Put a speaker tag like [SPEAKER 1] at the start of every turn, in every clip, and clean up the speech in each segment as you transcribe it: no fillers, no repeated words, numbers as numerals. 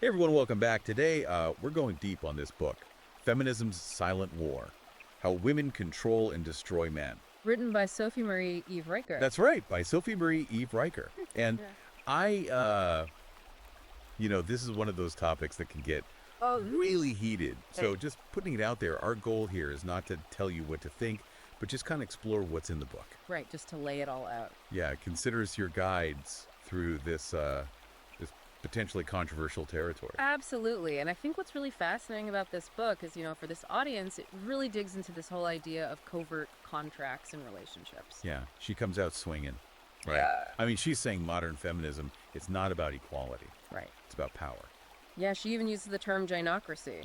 [SPEAKER 1] Hey everyone, welcome back. Today, we're going deep on this book, Feminism's Silent War, How Women Control and Destroy Men.
[SPEAKER 2] Written by Sophie Marie Eve Riker.
[SPEAKER 1] That's right, by Sophie Marie Eve Riker. And this is one of those topics that can get really heated. So just putting it out there, our goal here is not to tell you what to think, but just kind of explore what's in the book.
[SPEAKER 2] Right, just to lay it all out.
[SPEAKER 1] Yeah, consider us your guides through this potentially controversial territory.
[SPEAKER 2] Absolutely. And I think what's really fascinating about this book is, for this audience, it really digs into this whole idea of covert contracts and relationships.
[SPEAKER 1] Yeah, she comes out swinging. Right.
[SPEAKER 2] Yeah.
[SPEAKER 1] I mean, she's saying modern feminism, it's not about equality.
[SPEAKER 2] Right.
[SPEAKER 1] It's about power.
[SPEAKER 2] Yeah, she even uses the term gynocracy.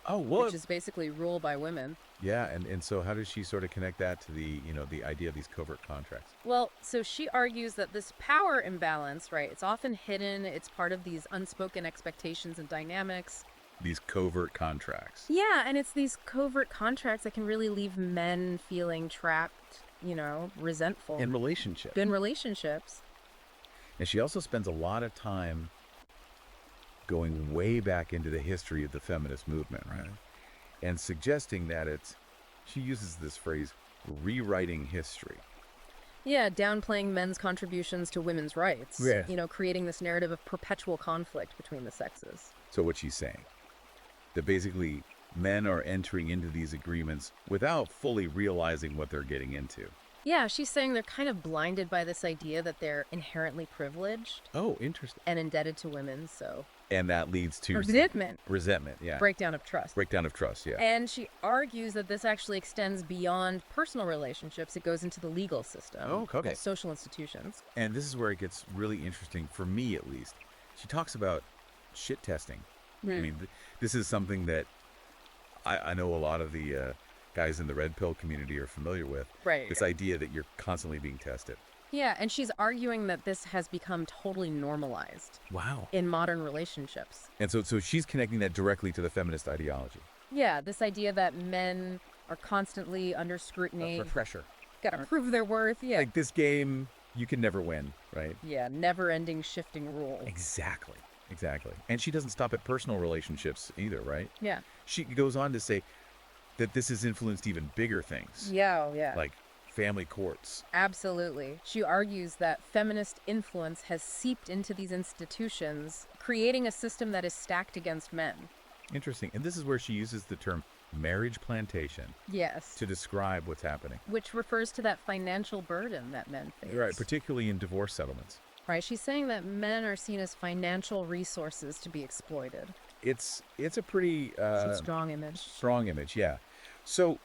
[SPEAKER 1] Oh, what?
[SPEAKER 2] Which is basically rule by women.
[SPEAKER 1] Yeah, and so how does she sort of connect that to the idea of these covert contracts?
[SPEAKER 2] Well, so she argues that this power imbalance, right, it's often hidden, it's part of these unspoken expectations and dynamics.
[SPEAKER 1] These covert contracts.
[SPEAKER 2] Yeah, and it's these covert contracts that can really leave men feeling trapped, resentful.
[SPEAKER 1] In relationships.
[SPEAKER 2] In relationships.
[SPEAKER 1] And she also spends a lot of time going way back into the history of the feminist movement, right? And suggesting that she uses this phrase, rewriting history.
[SPEAKER 2] Yeah, downplaying men's contributions to women's rights.
[SPEAKER 1] Yeah.
[SPEAKER 2] Creating this narrative of perpetual conflict between the sexes.
[SPEAKER 1] So what she's saying, that basically men are entering into these agreements without fully realizing what they're getting into.
[SPEAKER 2] Yeah, she's saying they're kind of blinded by this idea that they're inherently privileged.
[SPEAKER 1] Oh, interesting.
[SPEAKER 2] And indebted to women, so...
[SPEAKER 1] And that leads to...
[SPEAKER 2] Resentment,
[SPEAKER 1] yeah.
[SPEAKER 2] Breakdown of trust.
[SPEAKER 1] Yeah.
[SPEAKER 2] And she argues that this actually extends beyond personal relationships. It goes into the legal system.
[SPEAKER 1] Oh, okay.
[SPEAKER 2] Social institutions.
[SPEAKER 1] And this is where it gets really interesting, for me at least. She talks about shit testing. I mean, this is something that I know a lot of the guys in the red pill community are familiar with.
[SPEAKER 2] Right.
[SPEAKER 1] This idea that you're constantly being tested.
[SPEAKER 2] Yeah, and she's arguing that this has become totally normalized.
[SPEAKER 1] Wow.
[SPEAKER 2] In modern relationships.
[SPEAKER 1] And so she's connecting that directly to the feminist ideology.
[SPEAKER 2] Yeah, this idea that men are constantly under scrutiny.
[SPEAKER 1] For pressure.
[SPEAKER 2] Gotta prove their worth, yeah.
[SPEAKER 1] Like this game, you can never win, right?
[SPEAKER 2] Yeah, never-ending shifting rules.
[SPEAKER 1] Exactly. And she doesn't stop at personal relationships either, right?
[SPEAKER 2] Yeah.
[SPEAKER 1] She goes on to say that this has influenced even bigger things.
[SPEAKER 2] Yeah.
[SPEAKER 1] Like family courts.
[SPEAKER 2] Absolutely. She argues that feminist influence has seeped into these institutions, creating a system that is stacked against men.
[SPEAKER 1] Interesting. And this is where she uses the term marriage plantation.
[SPEAKER 2] Yes.
[SPEAKER 1] To describe what's happening.
[SPEAKER 2] Which refers to that financial burden that men face.
[SPEAKER 1] Right, particularly in divorce settlements.
[SPEAKER 2] Right. She's saying that men are seen as financial resources to be exploited.
[SPEAKER 1] It's a pretty...
[SPEAKER 2] it's a strong image.
[SPEAKER 1] Strong image, yeah. So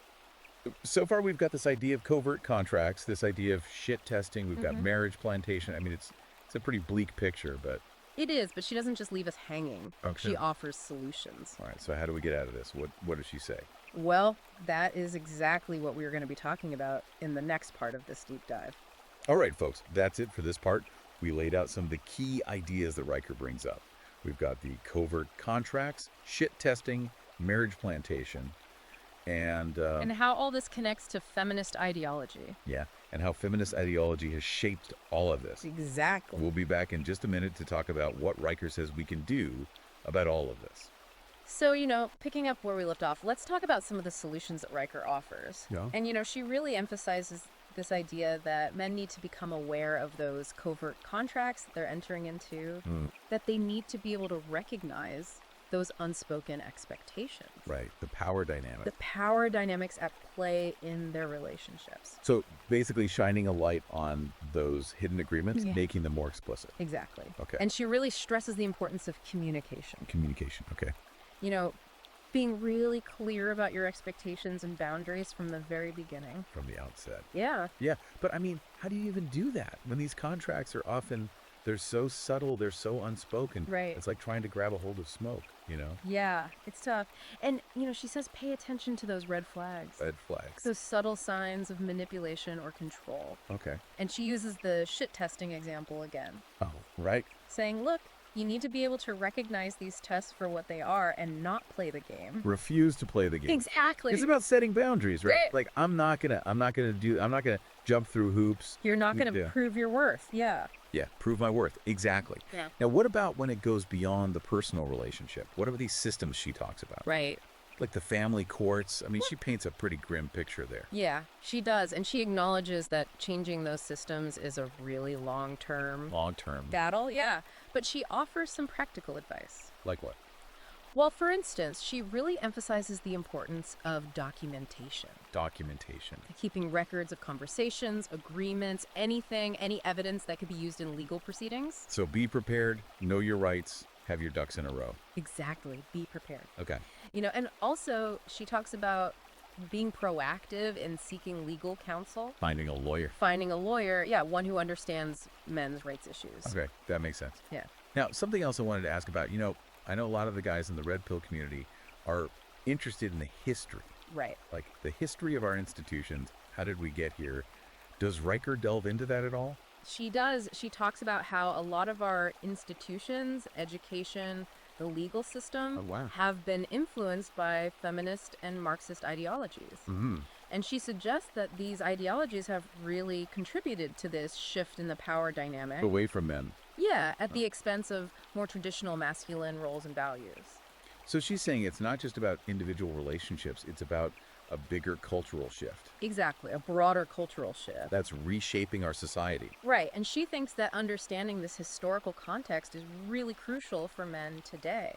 [SPEAKER 1] far we've got this idea of covert contracts, this idea of shit testing, we've got marriage plantation. I mean, it's a pretty bleak picture, but...
[SPEAKER 2] It is, but she doesn't just leave us hanging.
[SPEAKER 1] Okay.
[SPEAKER 2] She offers solutions.
[SPEAKER 1] All right, so how do we get out of this? What does she say?
[SPEAKER 2] Well, that is exactly what we're going to be talking about in the next part of this deep dive.
[SPEAKER 1] All right, folks, that's it for this part. We laid out some of the key ideas that Riker brings up. We've got the covert contracts, shit testing, marriage plantation, and
[SPEAKER 2] how all this connects to feminist ideology.
[SPEAKER 1] Yeah, and how feminist ideology has shaped all of this.
[SPEAKER 2] Exactly.
[SPEAKER 1] We'll be back in just a minute to talk about what Riker says we can do about all of this.
[SPEAKER 2] So, picking up where we left off, let's talk about some of the solutions that Riker offers.
[SPEAKER 1] Yeah.
[SPEAKER 2] And, she really emphasizes this idea that men need to become aware of those covert contracts that they're entering into, that they need to be able to recognize those unspoken expectations.
[SPEAKER 1] Right, the power dynamic.
[SPEAKER 2] The power dynamics at play in their relationships.
[SPEAKER 1] So basically shining a light on those hidden agreements, making them more explicit.
[SPEAKER 2] Exactly.
[SPEAKER 1] Okay.
[SPEAKER 2] And she really stresses the importance of communication.
[SPEAKER 1] Communication, okay.
[SPEAKER 2] Being really clear about your expectations and boundaries from the very beginning.
[SPEAKER 1] From the outset.
[SPEAKER 2] Yeah.
[SPEAKER 1] Yeah, but I mean, how do you even do that when these contracts are often... They're so subtle, they're so unspoken.
[SPEAKER 2] Right.
[SPEAKER 1] It's like trying to grab a hold of smoke,
[SPEAKER 2] Yeah, it's tough. And, she says pay attention to those red flags.
[SPEAKER 1] Red flags.
[SPEAKER 2] Those subtle signs of manipulation or control.
[SPEAKER 1] Okay.
[SPEAKER 2] And she uses the shit testing example again.
[SPEAKER 1] Oh, right.
[SPEAKER 2] Saying, look, you need to be able to recognize these tests for what they are and not play the game.
[SPEAKER 1] Refuse to play the game.
[SPEAKER 2] Exactly.
[SPEAKER 1] It's about setting boundaries, right? Like I'm not gonna jump through hoops.
[SPEAKER 2] You're not going to
[SPEAKER 1] Yeah.
[SPEAKER 2] prove your worth. Yeah.
[SPEAKER 1] Yeah, prove my worth. Exactly.
[SPEAKER 2] Yeah.
[SPEAKER 1] Now, what about when it goes beyond the personal relationship? What are these systems she talks about?
[SPEAKER 2] Right.
[SPEAKER 1] Like the family courts? I mean, she paints a pretty grim picture there.
[SPEAKER 2] Yeah, she does. And she acknowledges that changing those systems is a really long-term
[SPEAKER 1] Long term.
[SPEAKER 2] battle. Yeah. But she offers some practical advice.
[SPEAKER 1] Like what?
[SPEAKER 2] Well, for instance, she really emphasizes the importance of documentation.
[SPEAKER 1] Documentation.
[SPEAKER 2] Keeping records of conversations, agreements, anything, any evidence that could be used in legal proceedings.
[SPEAKER 1] So be prepared, know your rights, have your ducks in a row.
[SPEAKER 2] Exactly. Be prepared.
[SPEAKER 1] Okay.
[SPEAKER 2] And also she talks about being proactive in seeking legal counsel,
[SPEAKER 1] Finding a lawyer.
[SPEAKER 2] finding a lawyer, yeah, one who understands men's rights issues.
[SPEAKER 1] Okay, that makes sense.
[SPEAKER 2] Yeah.
[SPEAKER 1] Now, something else I wanted to ask about, I know a lot of the guys in the red pill community are interested in the history,
[SPEAKER 2] Right.
[SPEAKER 1] like the history of our institutions. How did we get here? Does Riker delve into that at all?
[SPEAKER 2] She does. She talks about how a lot of our institutions, education, the legal system
[SPEAKER 1] Oh, wow.
[SPEAKER 2] have been influenced by feminist and Marxist ideologies.
[SPEAKER 1] Mm-hmm.
[SPEAKER 2] And she suggests that these ideologies have really contributed to this shift in the power dynamic.
[SPEAKER 1] Away from men.
[SPEAKER 2] Yeah, at the expense of more traditional masculine roles and values.
[SPEAKER 1] So she's saying it's not just about individual relationships, it's about a bigger cultural shift.
[SPEAKER 2] Exactly, a broader cultural shift.
[SPEAKER 1] That's reshaping our society.
[SPEAKER 2] Right, and she thinks that understanding this historical context is really crucial for men today.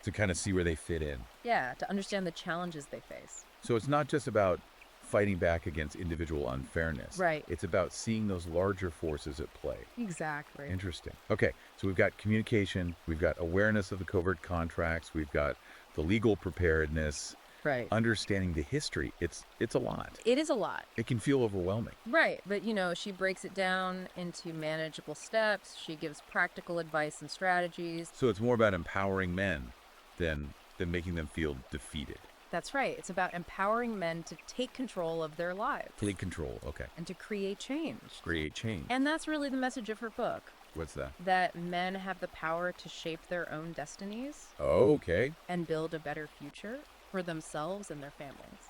[SPEAKER 1] To kind of see where they fit in.
[SPEAKER 2] Yeah, to understand the challenges they face.
[SPEAKER 1] So it's not just about fighting back against individual unfairness.
[SPEAKER 2] Right.
[SPEAKER 1] It's about seeing those larger forces at play.
[SPEAKER 2] Exactly.
[SPEAKER 1] Interesting. Okay, so we've got communication, we've got awareness of the covert contracts, we've got the legal preparedness,
[SPEAKER 2] Right.
[SPEAKER 1] understanding the history. It's a lot.
[SPEAKER 2] It is a lot.
[SPEAKER 1] It can feel overwhelming.
[SPEAKER 2] Right, but she breaks it down into manageable steps. She gives practical advice and strategies.
[SPEAKER 1] So it's more about empowering men than making them feel defeated.
[SPEAKER 2] That's right. It's about empowering men to take control of their lives
[SPEAKER 1] Take control. Okay.
[SPEAKER 2] and to create change.
[SPEAKER 1] Create change.
[SPEAKER 2] And that's really the message of her book,
[SPEAKER 1] What's that?
[SPEAKER 2] that men have the power to shape their own destinies
[SPEAKER 1] Oh, okay.
[SPEAKER 2] and build a better future for themselves and their families.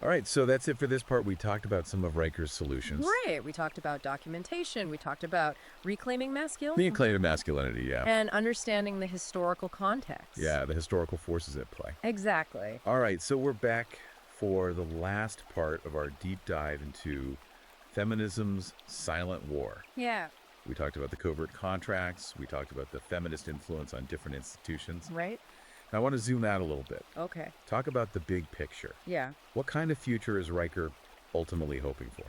[SPEAKER 1] All right, so that's it for this part. We talked about some of Riker's solutions.
[SPEAKER 2] Right. We talked about documentation. We talked about reclaiming
[SPEAKER 1] The
[SPEAKER 2] masculinity
[SPEAKER 1] acclaimed masculinity, yeah.
[SPEAKER 2] and understanding the historical context.
[SPEAKER 1] Yeah, the historical forces at play.
[SPEAKER 2] Exactly.
[SPEAKER 1] All right, so we're back for the last part of our deep dive into feminism's silent war.
[SPEAKER 2] Yeah.
[SPEAKER 1] We talked about the covert contracts. We talked about the feminist influence on different institutions.
[SPEAKER 2] Right?
[SPEAKER 1] Now, I want to zoom out a little bit.
[SPEAKER 2] Okay.
[SPEAKER 1] Talk about the big picture.
[SPEAKER 2] Yeah.
[SPEAKER 1] What kind of future is Riker ultimately hoping for?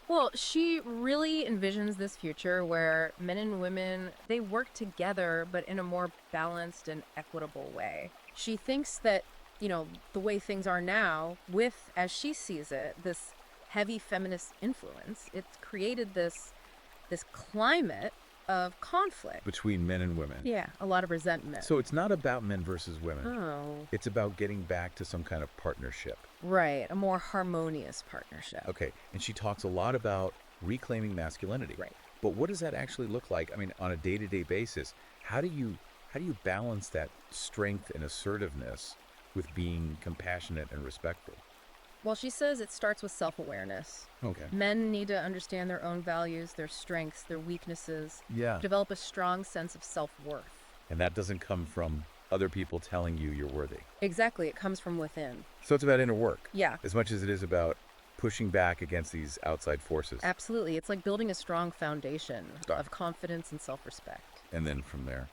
[SPEAKER 2] Well, she really envisions this future where men and women, they work together, but in a more balanced and equitable way. She thinks that, the way things are now, with, as she sees it, this heavy feminist influence, it's created this climate of conflict.
[SPEAKER 1] Between men and women.
[SPEAKER 2] Yeah, a lot of resentment.
[SPEAKER 1] So it's not about men versus women.
[SPEAKER 2] Oh,
[SPEAKER 1] It's about getting back to some kind of partnership.
[SPEAKER 2] right, a more harmonious partnership.
[SPEAKER 1] Okay, and she talks a lot about reclaiming masculinity.
[SPEAKER 2] Right.
[SPEAKER 1] But what does that actually look like? I mean, on a day-to-day basis, how do you balance that strength and assertiveness with being compassionate and respectful?
[SPEAKER 2] Well, she says it starts with self-awareness.
[SPEAKER 1] Okay.
[SPEAKER 2] Men need to understand their own values, their strengths, their weaknesses,
[SPEAKER 1] Yeah.
[SPEAKER 2] develop a strong sense of self-worth.
[SPEAKER 1] And that doesn't come from other people telling you you're worthy.
[SPEAKER 2] Exactly, it comes from within.
[SPEAKER 1] So it's about inner work
[SPEAKER 2] Yeah,
[SPEAKER 1] as much as it is about pushing back against these outside forces.
[SPEAKER 2] absolutely. It's like building a strong foundation
[SPEAKER 1] Stop.
[SPEAKER 2] of confidence and self-respect.
[SPEAKER 1] And then from there.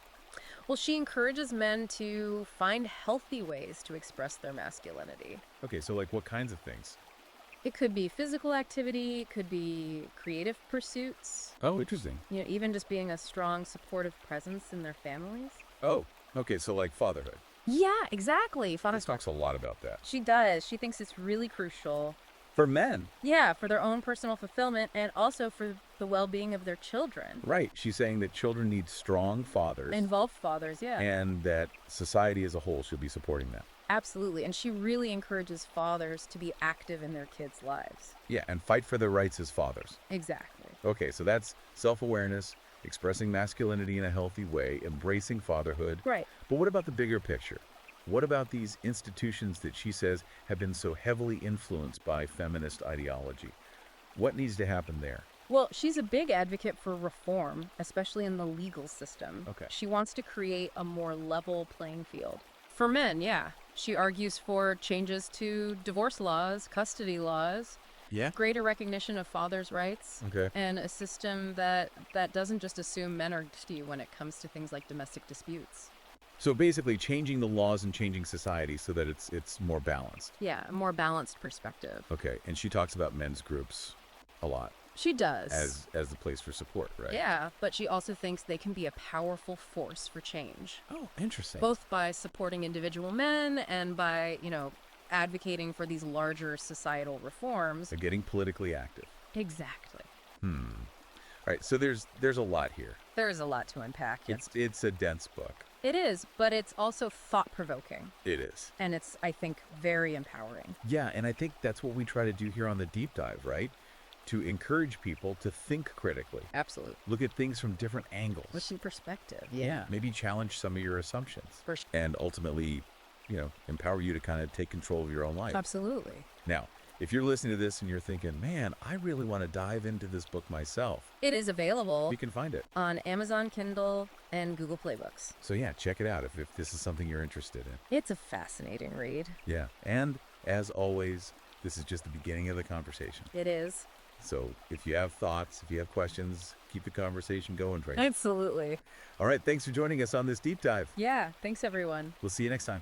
[SPEAKER 2] Well, she encourages men to find healthy ways to express their masculinity.
[SPEAKER 1] Okay, so like what kinds of things?
[SPEAKER 2] It could be physical activity, it could be creative pursuits,
[SPEAKER 1] Oh, interesting.
[SPEAKER 2] even just being a strong, supportive presence in their families.
[SPEAKER 1] Oh, okay, so like fatherhood.
[SPEAKER 2] Yeah, exactly.
[SPEAKER 1] This talks a lot about that.
[SPEAKER 2] She does. She thinks it's really crucial.
[SPEAKER 1] For men.
[SPEAKER 2] Yeah, for their own personal fulfillment and also for the well-being of their children.
[SPEAKER 1] Right. She's saying that children need strong fathers.
[SPEAKER 2] Involved fathers, yeah.
[SPEAKER 1] And that society as a whole should be supporting that.
[SPEAKER 2] Absolutely. And she really encourages fathers to be active in their kids' lives.
[SPEAKER 1] Yeah, and fight for their rights as fathers.
[SPEAKER 2] Exactly.
[SPEAKER 1] Okay, so that's self-awareness, expressing masculinity in a healthy way, embracing fatherhood.
[SPEAKER 2] Right.
[SPEAKER 1] But what about the bigger picture? What about these institutions that she says have been so heavily influenced by feminist ideology? What needs to happen there?
[SPEAKER 2] Well, she's a big advocate for reform, especially in the legal system.
[SPEAKER 1] Okay.
[SPEAKER 2] She wants to create a more level playing field. For men, yeah. She argues for changes to divorce laws, custody laws,
[SPEAKER 1] Yeah.
[SPEAKER 2] greater recognition of fathers' rights,
[SPEAKER 1] Okay.
[SPEAKER 2] and a system that doesn't just assume men are guilty when it comes to things like domestic disputes.
[SPEAKER 1] So basically changing the laws and changing society so that it's more balanced.
[SPEAKER 2] Yeah, a more balanced perspective.
[SPEAKER 1] Okay. And she talks about men's groups a lot
[SPEAKER 2] She does.
[SPEAKER 1] as the place for support, right?
[SPEAKER 2] Yeah, but she also thinks they can be a powerful force for change,
[SPEAKER 1] Oh, interesting.
[SPEAKER 2] both by supporting individual men and by, advocating for these larger societal reforms.
[SPEAKER 1] They're getting politically active.
[SPEAKER 2] Exactly.
[SPEAKER 1] All right. So there's a lot here.
[SPEAKER 2] There is a lot to unpack.
[SPEAKER 1] It's a dense book.
[SPEAKER 2] It is, but it's also thought-provoking,
[SPEAKER 1] It is.
[SPEAKER 2] and it's, I think, very empowering.
[SPEAKER 1] Yeah, and I think that's what we try to do here on the deep dive, right? To encourage people to think critically.
[SPEAKER 2] Absolutely.
[SPEAKER 1] Look at things from different angles.
[SPEAKER 2] With some perspective.
[SPEAKER 1] Yeah. Maybe challenge some of your assumptions.
[SPEAKER 2] For sure.
[SPEAKER 1] And ultimately, empower you to kind of take control of your own life.
[SPEAKER 2] Absolutely.
[SPEAKER 1] Now, if you're listening to this and you're thinking, man, I really want to dive into this book myself,
[SPEAKER 2] It is available
[SPEAKER 1] you can find it.
[SPEAKER 2] on Amazon Kindle and Google Play Books.
[SPEAKER 1] So yeah, check it out if this is something you're interested in.
[SPEAKER 2] It's a fascinating read.
[SPEAKER 1] Yeah. And as always, this is just the beginning of the conversation.
[SPEAKER 2] It is.
[SPEAKER 1] So if you have thoughts, if you have questions, keep the conversation going, Tracy.
[SPEAKER 2] Absolutely.
[SPEAKER 1] All right. Thanks for joining us on this deep dive.
[SPEAKER 2] Yeah. Thanks, everyone.
[SPEAKER 1] We'll see you next time.